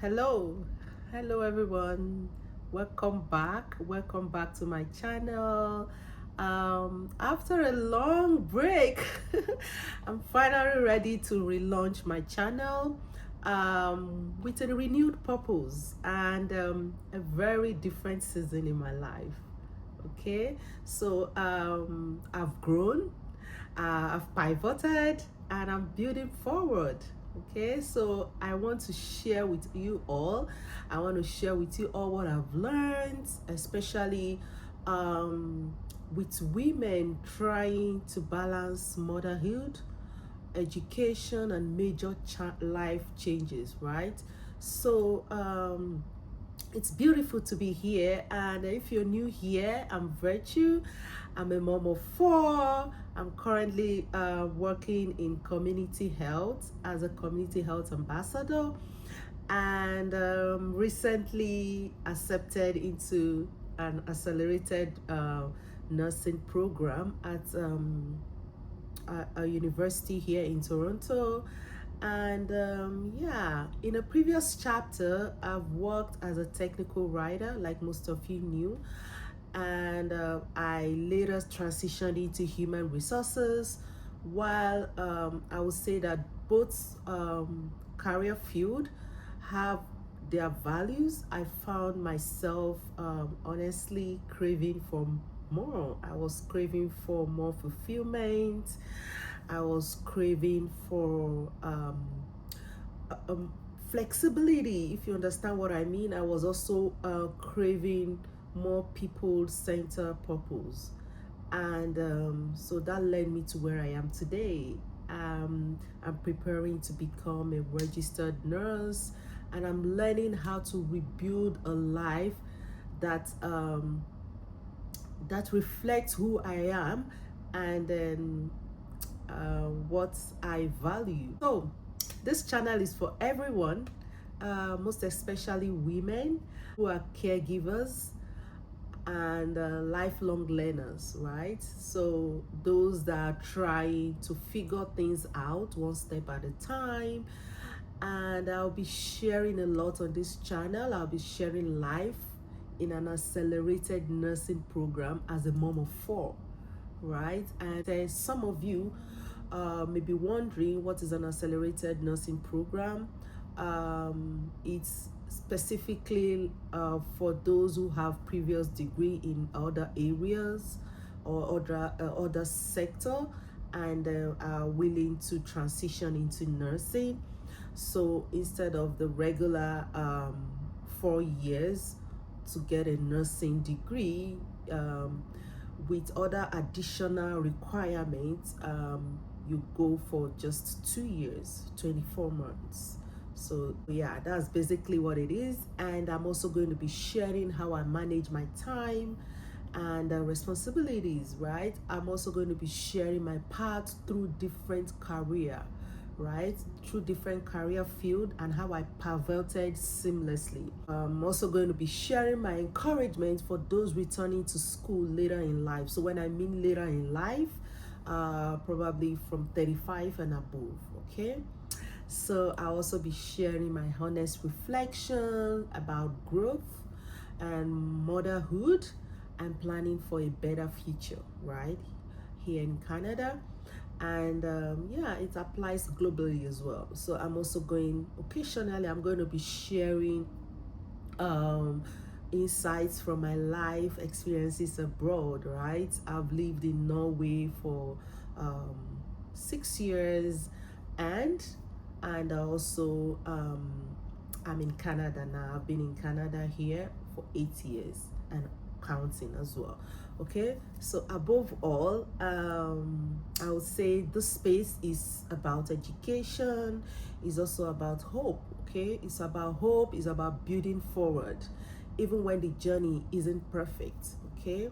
Hello, hello everyone. Welcome back to my channel. After a long break, I'm finally ready to relaunch my channel with a renewed purpose and a very different season in my life. Okay, so I've grown, I've pivoted, and I'm building forward. Okay, so I want to share with you all. I want to share with you all what I've learned, especially with women trying to balance motherhood, education, and major life changes, right? So it's beautiful to be here, and if you're new here, I'm Virtue. I'm a mom of four. I'm currently working in community health as a community health ambassador, and recently accepted into an accelerated nursing program at a university here in Toronto. And yeah, in a previous chapter, I've worked as a technical writer, like most of you knew. And I later transitioned into human resources. While I would say that both career field have their values, I found myself honestly craving for more. I was craving for more fulfillment. I was craving for flexibility, if you understand what I mean. I was also craving more people-centered purpose. And so that led me to where I am today. I'm preparing to become a registered nurse, and I'm learning how to rebuild a life that that reflects who I am, and then what I value. So this channel is for everyone, most especially women who are caregivers and lifelong learners, right? So those that are trying to figure things out one step at a time. And I'll be sharing a lot on this channel. I'll be sharing life in an accelerated nursing program as a mom of four, right? And some of you may be wondering, what is an accelerated nursing program? It's specifically for those who have previous degree in other areas or other sector, and are willing to transition into nursing. So instead of the regular 4 years to get a nursing degree, with other additional requirements, you go for just 2 years, 24 months. So yeah, that's basically what it is. And I'm also going to be sharing how I manage my time and responsibilities, right? I'm also going to be sharing my path through different career, right? Through different career field, and how I pivoted seamlessly. I'm also going to be sharing my encouragement for those returning to school later in life. So when I mean later in life, probably from 35 and above, okay? So I'll also be sharing my honest reflection about growth and motherhood and planning for a better future, right? Here in Canada. And yeah, it applies globally as well. So I'm also occasionally I'm going to be sharing insights from my life experiences abroad, right? I've lived in Norway for 6 years, and also I'm in Canada now. I've been in Canada here for 8 years and counting as well. Okay, so above all, I would say this space is about education, is also about hope. Okay, it's about hope, it's about building forward even when the journey isn't perfect. Okay,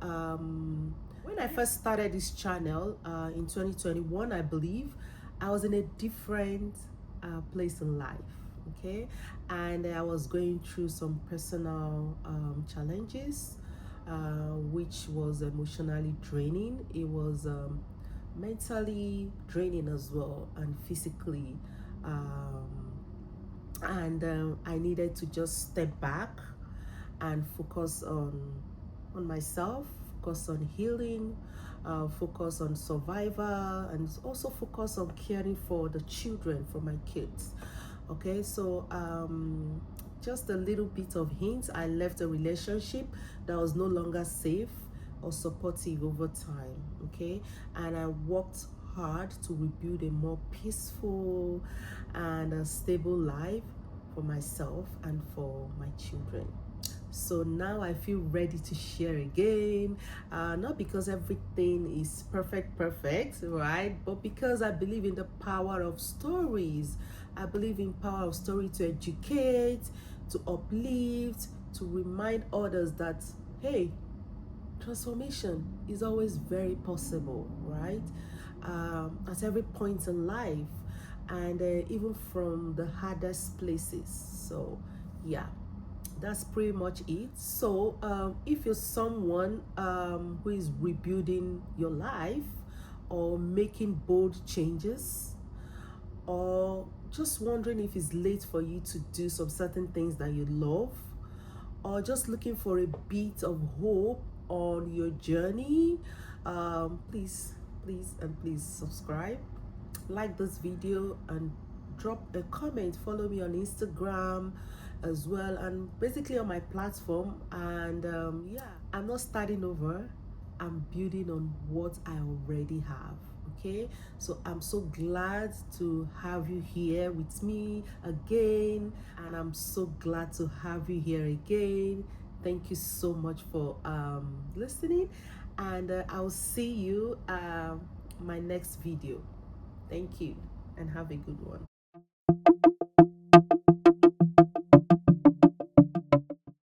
when I first started this channel in 2021, I believe, I was in a different place in life. Okay, and I was going through some personal challenges, which was emotionally draining. It was mentally draining as well, and physically um, and I needed to just step back and focus on myself, focus on healing, focus on survival, and also focus on caring for the children, for my kids. Okay, so just a little bit of hints. I left a relationship that was no longer safe or supportive over time. Okay, and I worked hard to rebuild a more peaceful and a stable life for myself and for my children. So now I feel ready to share again, not because everything is perfect, right? But because I believe in the power of stories. I believe in power of story to educate, to uplift, to remind others that, hey, transformation is always very possible, right? At every point in life, and even from the hardest places. So, yeah, that's pretty much it. So if you're someone who is rebuilding your life or making bold changes, or just wondering if it's late for you to do some certain things that you love, or just looking for a bit of hope on your journey, please subscribe, like this video, and drop a comment. Follow me on Instagram as well, and basically on my platform. And yeah, I'm not starting over, I'm building on what I already have. Okay, so I'm so glad to have you here with me again, and I'm so glad to have you here again. Thank you so much for listening, and I'll see you my next video. Thank you, and have a good one.